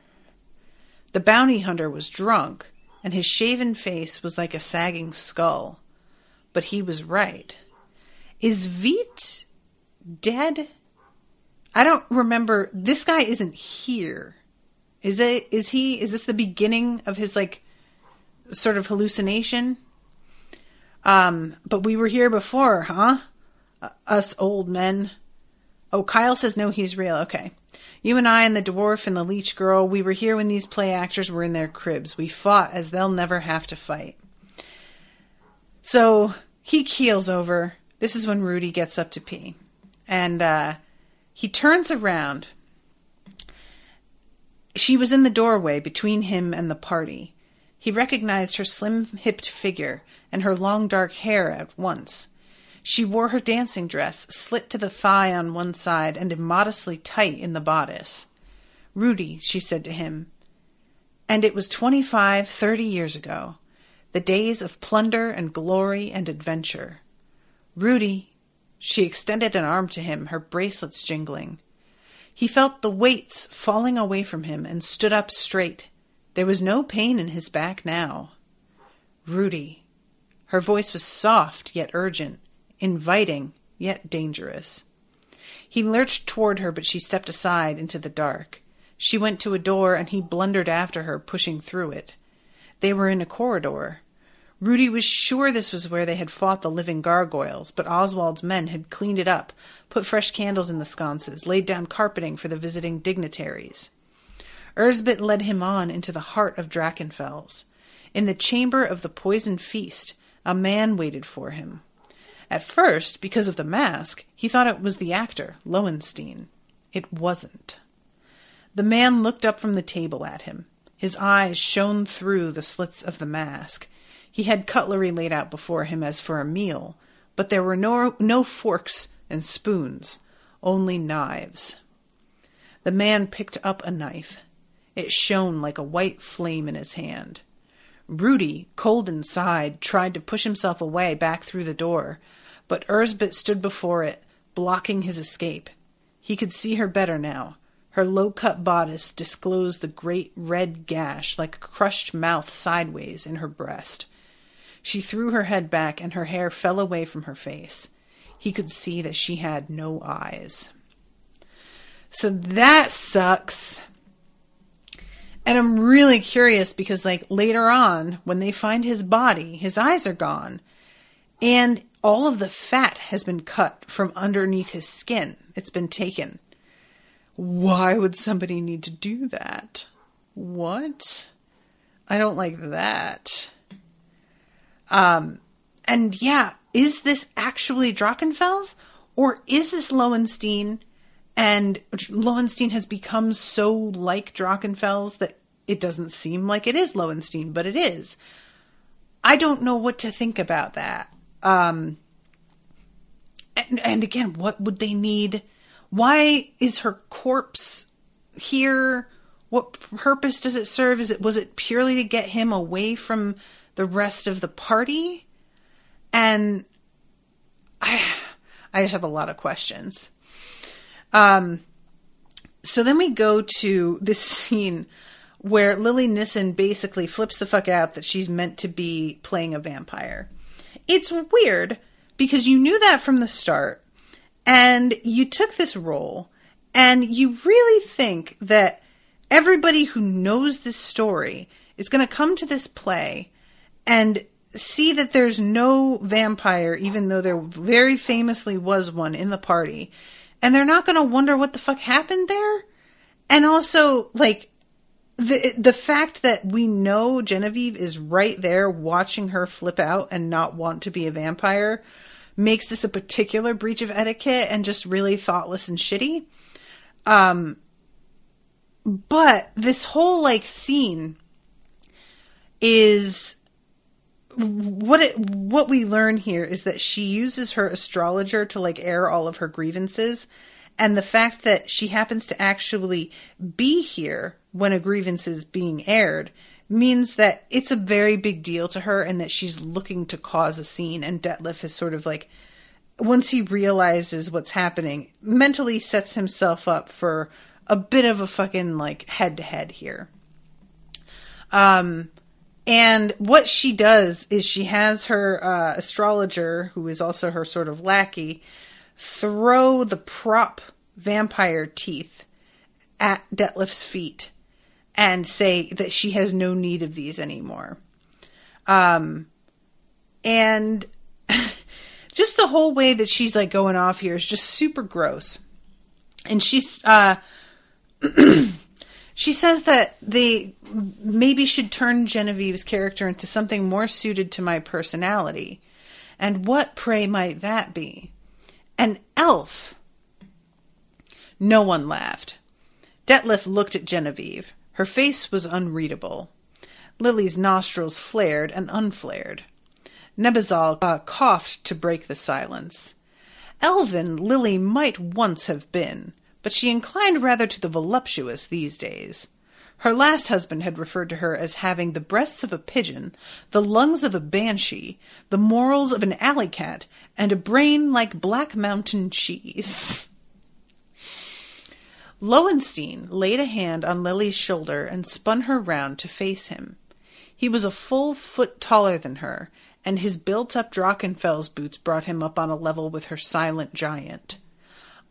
The bounty hunter was drunk, and his shaven face was like a sagging skull. But he was right. Is Veet dead? I don't remember. This guy isn't here. Is this the beginning of his, sort of hallucination? But we were here before, huh? Us old men. Oh, Kyle says no, he's real. Okay. "You and I and the dwarf and the leech girl, we were here when these play actors were in their cribs. We fought as they'll never have to fight." So he keels over. This is when Rudy gets up to pee. And he turns around. She was in the doorway between him and the party. He recognized her slim-hipped figure and her long dark hair at once. She wore her dancing dress, slit to the thigh on one side and immodestly tight in the bodice. "Rudy," she said to him. And it was 25, 30 years ago. The days of plunder and glory and adventure. "Rudy." She extended an arm to him, her bracelets jingling. He felt the weights falling away from him and stood up straight. There was no pain in his back now. "Rudy." Her voice was soft yet urgent, inviting yet dangerous. He lurched toward her, but she stepped aside into the dark. She went to a door, and he blundered after her, pushing through it. They were in a corridor. Rudy was sure this was where they had fought the living gargoyles, but Oswald's men had cleaned it up, put fresh candles in the sconces, laid down carpeting for the visiting dignitaries. Erzbet led him on into the heart of Drachenfels. In the chamber of the poisoned feast, a man waited for him. At first, because of the mask, he thought it was the actor, Lowenstein. It wasn't. The man looked up from the table at him. His eyes shone through the slits of the mask. He had cutlery laid out before him as for a meal, but there were no forks and spoons, only knives. The man picked up a knife. It shone like a white flame in his hand. Rudy, cold inside, tried to push himself away back through the door, but Erzbet stood before it, blocking his escape. He could see her better now. Her low-cut bodice disclosed the great red gash like a crushed mouth sideways in her breast. She threw her head back and her hair fell away from her face. He could see that she had no eyes. So that sucks. And I'm really curious because, later on, when they find his body, his eyes are gone. And all of the fat has been cut from underneath his skin. It's been taken. Why would somebody need to do that? What? I don't like that. And yeah, is this actually Drachenfels? Or is this Lowenstein? And Lowenstein has become so like Drachenfels that it doesn't seem like it is Lowenstein, but it is. I don't know what to think about that. And again, what would they need? Why is her corpse here? What purpose does it serve? Was it purely to get him away from the rest of the party? And I just have a lot of questions. So then we go to this scene where Lily Nissen basically flips the fuck out that she's meant to be playing a vampire. It's weird because you knew that from the start and you took this role and you really think that everybody who knows this story is going to come to this play and see that there's no vampire, even though there very famously was one in the party. And they're not going to wonder what the fuck happened there. And also, the fact that we know Genevieve is right there watching her flip out and not want to be a vampire makes this a particular breach of etiquette and just really thoughtless and shitty. But this whole, scene, is what we learn here is that she uses her astrologer to like air all of her grievances, and the fact that she happens to actually be here when a grievance is being aired means that it's a very big deal to her and that she's looking to cause a scene. And Detlef is sort of like, once he realizes what's happening, mentally sets himself up for a bit of a fucking like head to head here. And what she does is she has her astrologer, who is also her sort of lackey, throw the prop vampire teeth at Detlef's feet and say that she has no need of these anymore. And just the whole way that she's like going off here is just super gross. And she's, she says that they maybe should turn Genevieve's character into something more suited to my personality. And what, pray, might that be? An elf. No one laughed. Detlef looked at Genevieve. Her face was unreadable. Lily's nostrils flared and unflared. Nebezal coughed to break the silence. Elven Lily might once have been, but she inclined rather to the voluptuous these days. Her last husband had referred to her as having the breasts of a pigeon, the lungs of a banshee, the morals of an alley cat, and a brain like Black Mountain cheese. Lowenstein laid a hand on Lily's shoulder and spun her round to face him. He was a full foot taller than her, and his built-up Drachenfels boots brought him up on a level with her silent giant.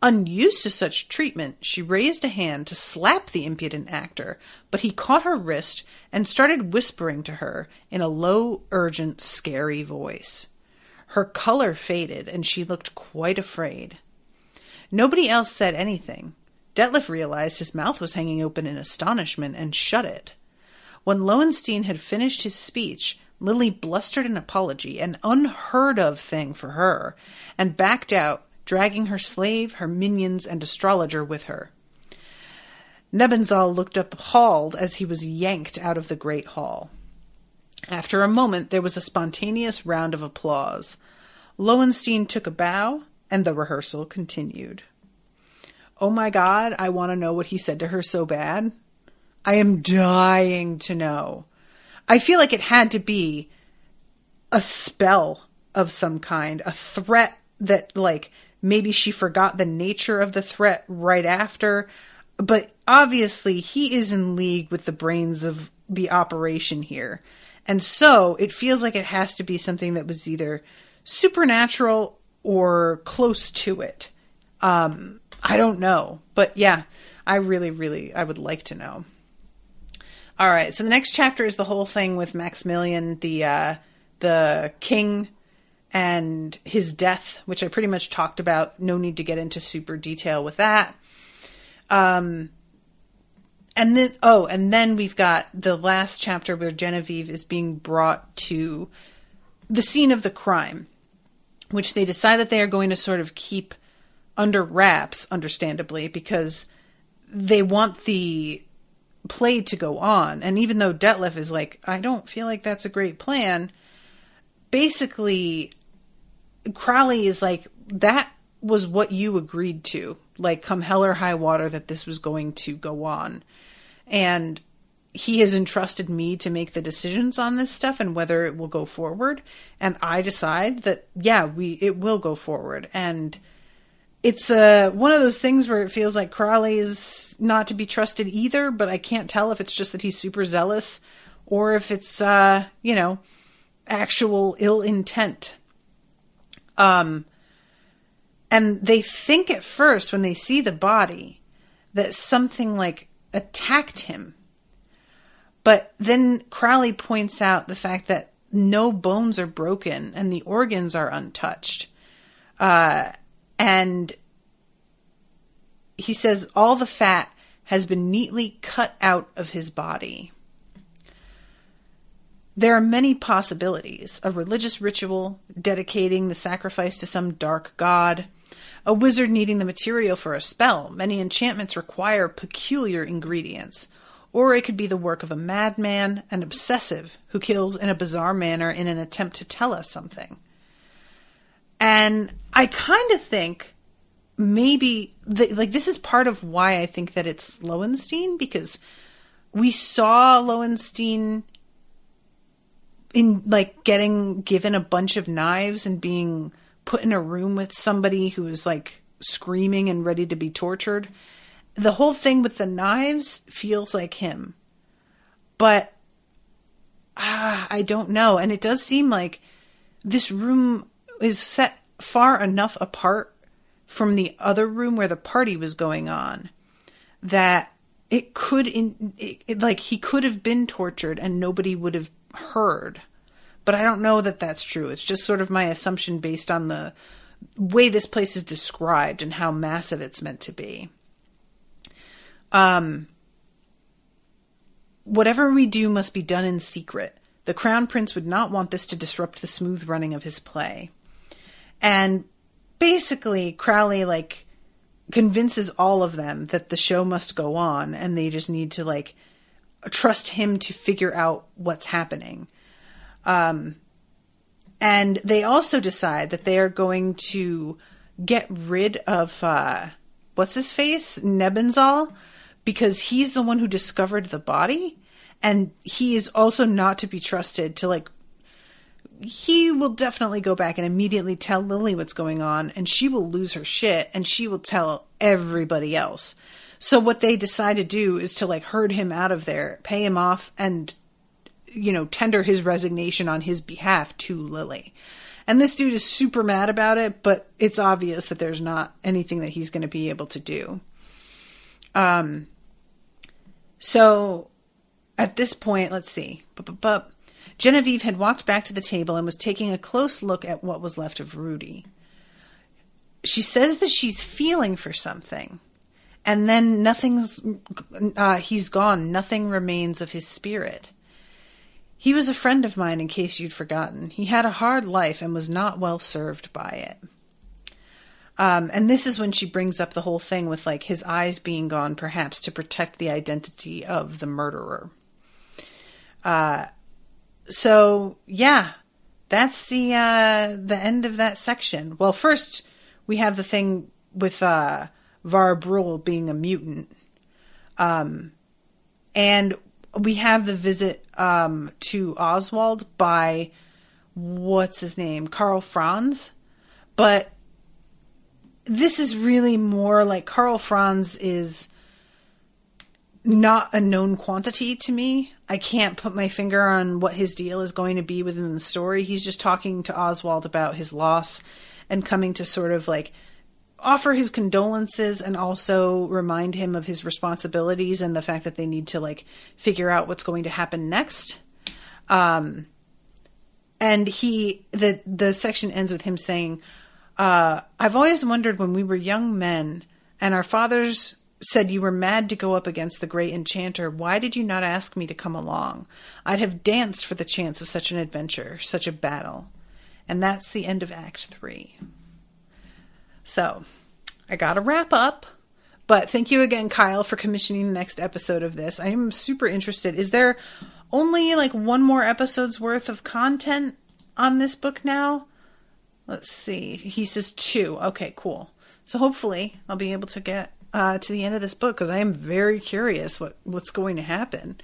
Unused to such treatment, she raised a hand to slap the impudent actor, but he caught her wrist and started whispering to her in a low, urgent, scary voice. Her color faded, and she looked quite afraid. Nobody else said anything. Detlef realized his mouth was hanging open in astonishment and shut it. When Lowenstein had finished his speech, Lily blustered an apology, an unheard-of thing for her, and backed out, dragging her slave, her minions, and astrologer with her. Nebenzal looked appalled as he was yanked out of the great hall. After a moment, there was a spontaneous round of applause. Lowenstein took a bow, and the rehearsal continued. Oh my God, I want to know what he said to her so bad. I am dying to know. I feel like it had to be a spell of some kind, a threat that, like, maybe she forgot the nature of the threat right after. But obviously, he is in league with the brains of the operation here. And so it feels like it has to be something that was either supernatural or close to it. I don't know. But yeah, I would like to know. All right, so the next chapter is the whole thing with Maximilian, the king, and his death, which I pretty much talked about. No need to get into super detail with that. And then we've got the last chapter where Genevieve is being brought to the scene of the crime, which they decide that they are going to sort of keep under wraps, understandably, because they want the play to go on. And even though Detlef is like, I don't feel like that's a great plan, basically Crowley is like, that was what you agreed to, like, come hell or high water, that this was going to go on. And he has entrusted me to make the decisions on this stuff and whether it will go forward. And I decide that, yeah, it will go forward. And it's one of those things where it feels like Crowley is not to be trusted either, but I can't tell if it's just that he's super zealous or if it's, actual ill intent. And they think at first when they see the body that something like attacked him. But then Crowley points out the fact that no bones are broken and the organs are untouched. And he says all the fat has been neatly cut out of his body. There are many possibilities. A religious ritual, dedicating the sacrifice to some dark god, a wizard needing the material for a spell. Many enchantments require peculiar ingredients. or it could be the work of a madman, an obsessive who kills in a bizarre manner in an attempt to tell us something. And I kind of think maybe this is part of why I think that it's Lowenstein, because we saw Lowenstein in like getting given a bunch of knives and being put in a room with somebody who is like screaming and ready to be tortured. The whole thing with the knives feels like him, but I don't know. And it does seem like this room is set far enough apart from the other room where the party was going on that it could, he could have been tortured and nobody would have heard. But I don't know that that's true. It's just sort of my assumption based on the way this place is described and how massive it's meant to be. Whatever we do must be done in secret. The Crown Prince would not want this to disrupt the smooth running of his play. And basically, Crowley, convinces all of them that the show must go on, and they just need to, trust him to figure out what's happening. And they also decide that they are going to get rid of, what's-his-face? Nebenzal, because he's the one who discovered the body, and he is also not to be trusted to, he will definitely go back and immediately tell Lily what's going on, and she will lose her shit, and she will tell everybody else. So what they decide to do is to, herd him out of there, pay him off, and, tender his resignation on his behalf to Lily. And this dude is super mad about it, but it's obvious that there's not anything that he's going to be able to do. So at this point, let's see. Genevieve had walked back to the table and was taking a close look at what was left of Rudy. She says that she's feeling for something. And then he's gone. Nothing remains of his spirit. He was a friend of mine, in case you'd forgotten. He had a hard life and was not well served by it. And this is when she brings up the whole thing with, his eyes being gone, perhaps to protect the identity of the murderer. So, yeah, that's the end of that section. Well, first, we have the thing with Var Brule being a mutant. And we have the visit to Oswald by, what's his name, Karl Franz. But this is really more like Karl Franz is not a known quantity to me. I can't put my finger on what his deal is going to be within the story. He's just talking to Oswald about his loss and coming to sort of offer his condolences and also remind him of his responsibilities and the fact that they need to figure out what's going to happen next. And the section ends with him saying, I've always wondered when we were young men and our fathers said you were mad to go up against the great enchanter, why did you not ask me to come along? I'd have danced for the chance of such an adventure, such a battle. And that's the end of Act 3. So, I gotta wrap up. But thank you again, Kyle, for commissioning the next episode of this. I am super interested. Is there only one more episode's worth of content on this book now? Let's see. He says 2. Okay, cool. So hopefully I'll be able to get to the end of this book, because I am very curious what's going to happen.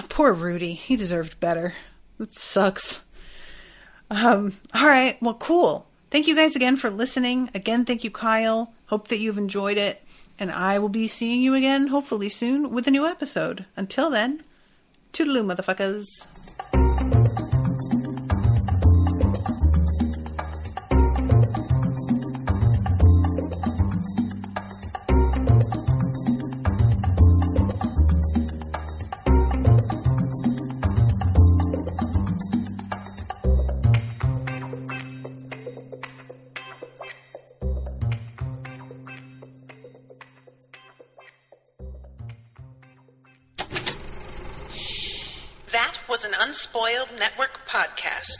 Poor Rudy. He deserved better. It sucks. All right. Well, cool. Thank you guys again for listening. Again, thank you, Kyle. Hope that you've enjoyed it. And I will be seeing you again, hopefully soon, with a new episode. Until then, toodaloo, motherfuckers. That was an Unspoiled Network podcast.